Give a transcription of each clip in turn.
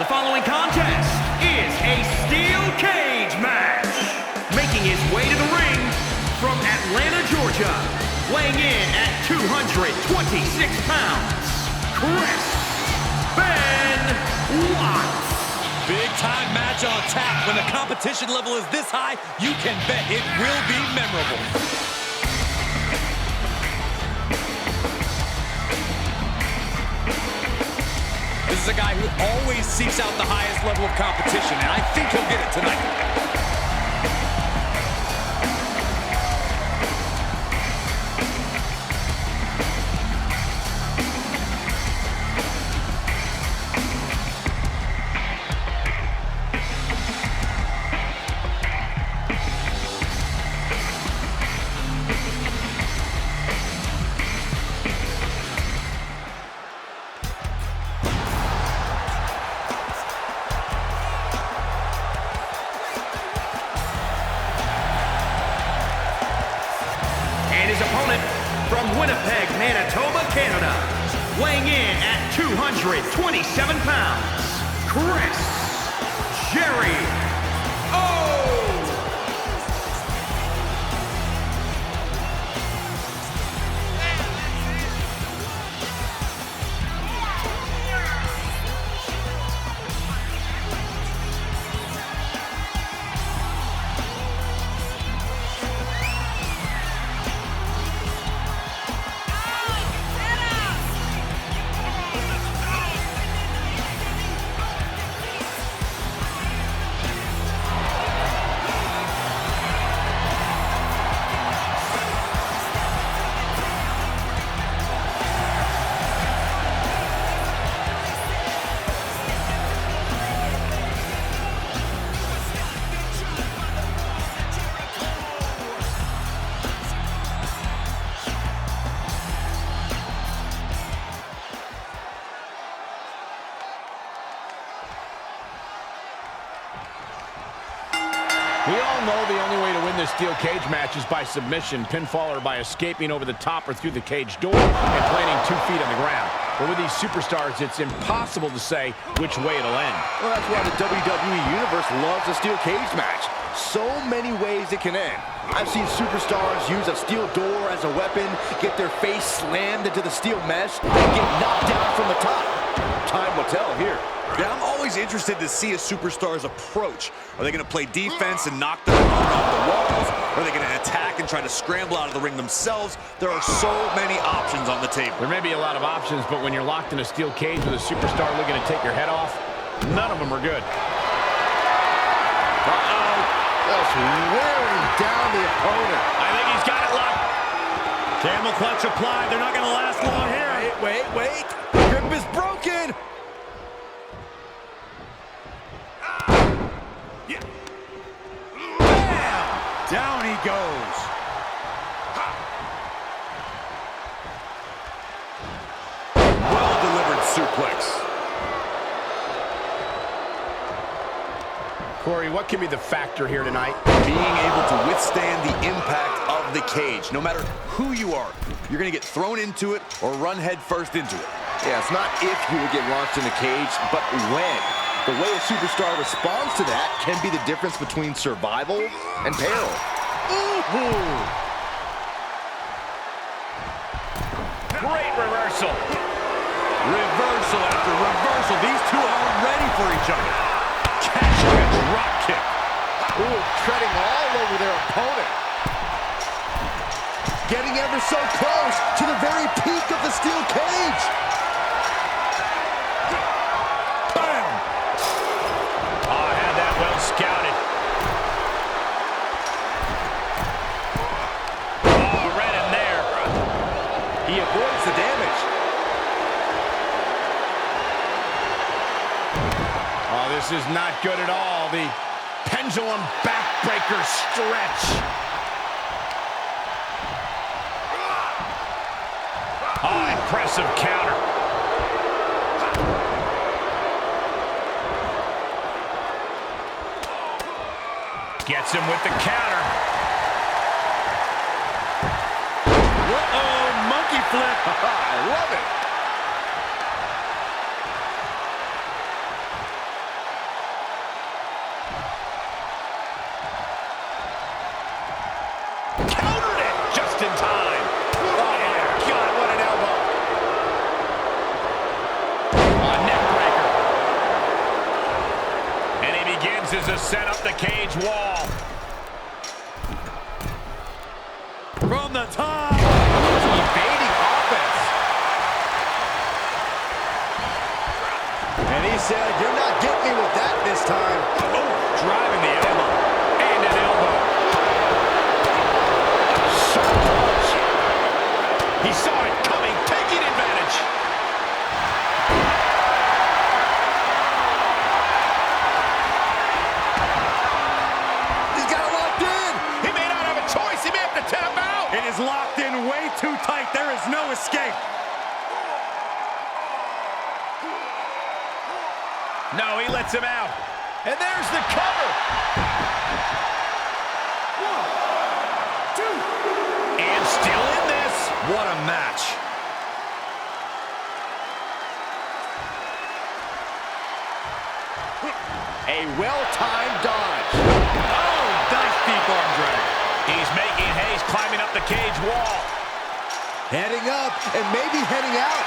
The following contest is a steel cage match. Making his way to the ring from Atlanta, Georgia, weighing in at 226 pounds, Benoit. Big time match on tap. When the competition level is this high, you can bet it will be memorable. This is a guy who always seeks out the highest level of competition, and I think he'll get it tonight. His opponent from Winnipeg, Manitoba, Canada, weighing in at 227 pounds, Jericho. We all know the only way to win this steel cage match is by submission, pinfall, or by escaping over the top or through the cage door and planting 2 feet on the ground. But with these superstars, it's impossible to say which way it'll end. Well, that's why the WWE Universe loves a steel cage match. So many ways it can end. I've seen superstars use a steel door as a weapon, get their face slammed into the steel mesh, and get knocked down from the top. Time will tell here. Yeah, I'm always interested to see a superstar's approach. Are they going to play defense and knock their opponent off the walls? Are they going to attack and try to scramble out of the ring themselves? There are so many options on the table. There may be a lot of options, but when you're locked in a steel cage with a superstar looking to take your head off, none of them are good. Uh-oh. Just wearing down the opponent. I think he's got it locked. Camel clutch applied. They're not going to last long here. Wait. Grip is broken. Down he goes. Well-delivered suplex. Corey, what can be the factor here tonight? Being able to withstand the impact of the cage. No matter who you are, you're going to get thrown into it or run head first into it. Yeah, it's not if you will get launched in the cage, but when. The way a superstar responds to that can be the difference between survival and peril. Great reversal. Reversal after reversal. These two are ready for each other. Catching a drop kick. Ooh, treading all over their opponent. Getting ever so close to the very peak of the steel cage. Well scouted. Oh, right in there. He avoids the damage. Oh, this is not good at all. The pendulum backbreaker stretch. Oh, impressive counter. Gets him with the counter. Uh-oh, monkey flip. I love it. Uses a set up the cage wall. From the top. Evading offense. And he said, "You're not getting me with that this time." Oh, driving the elbow. And an elbow. Sharp punch. He saw it coming, taking advantage. He's got it locked in. He may not have a choice. He may have to tap out. It is locked in way too tight. There is no escape. No, he lets him out. And there's the cover. 1, 2. And still in this. What a match. A well-timed dodge. Oh, nice deep arm drag. He's making haste, climbing up the cage wall. Heading up and maybe heading out.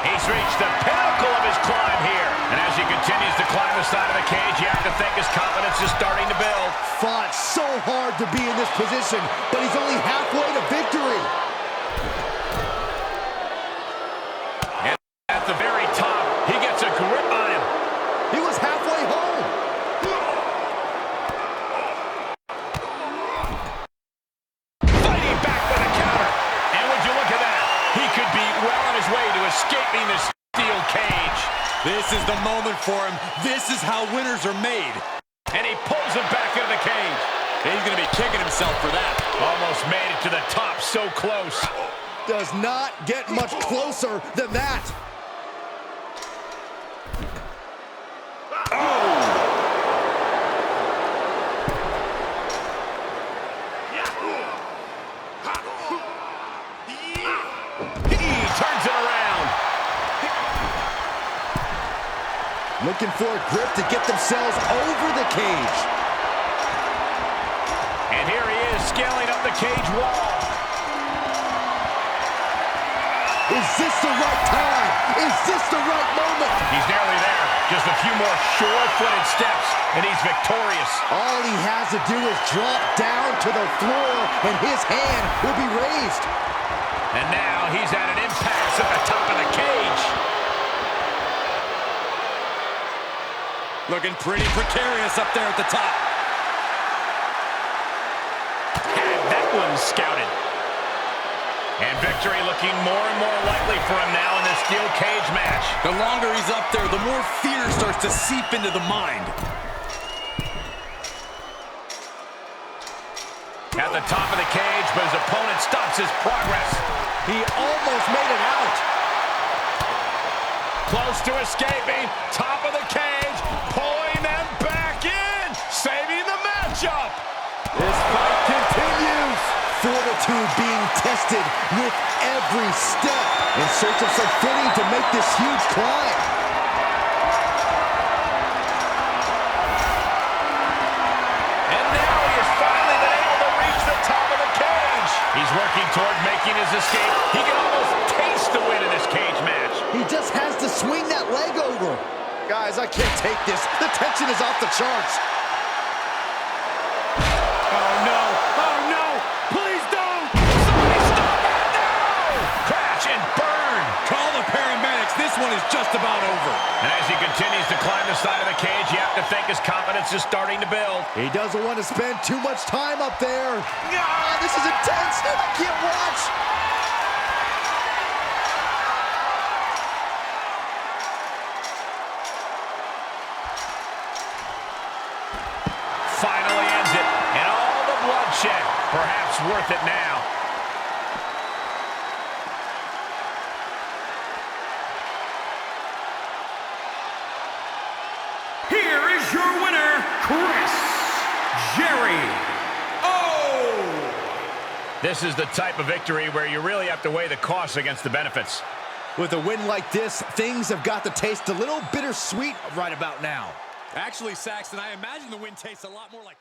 He's reached the pinnacle of his climb here. And as he continues to climb the side of the cage, you have to think his confidence is starting to build. Fought so hard to be in this position, but he's only halfway to victory. And at the very top, he gets a grip on him. He was halfway home. Fighting back with a counter. And would you look at that? He could be well on his way to escaping this steel cage. This is the moment for him. This is how winners are made. And he pulls him back into the cage. He's going to be kicking himself for that. Almost made it to the top, so close. Does not get much closer than that. He turns it around. Looking for a grip to get themselves over the cage. And here he is, scaling up the cage wall. Is this the right time? Is this the right moment? He's nearly there. Just a few more sure-footed steps, and he's victorious. All he has to do is drop down to the floor, and his hand will be raised. And now he's at an impasse at the top of the cage. Looking pretty precarious up there at the top. Had that one scouted. And victory looking more and more likely for him now in this steel cage match. The longer he's up there, the more fear starts to seep into the mind. At the top of the cage, but his opponent stops his progress. He almost made it out. Close to escaping. Top of the cage. Pulling them back in. Saving the matchup. This fight continues. Fortitude being tested with every step in search of some footing to make this huge climb. And now he has finally been able to reach the top of the cage. He's working toward making his escape. He can almost taste the win in this cage match. He just has to swing that leg over. Guys, I can't take this. The tension is off the charts. Oh, no. Oh, no. Please don't. Somebody stop that now! Crash and burn. Call the paramedics. This one is just about over. And as he continues to climb the side of the cage, you have to think his confidence is starting to build. He doesn't want to spend too much time up there. Ah, this is intense. I can't watch. Finally ends it, and all the bloodshed, perhaps worth it now. Here is your winner, Jericho. This is the type of victory where you really have to weigh the costs against the benefits. With a win like this, things have got to taste a little bittersweet right about now. Actually, Saxton, I imagine the win tastes a lot more like...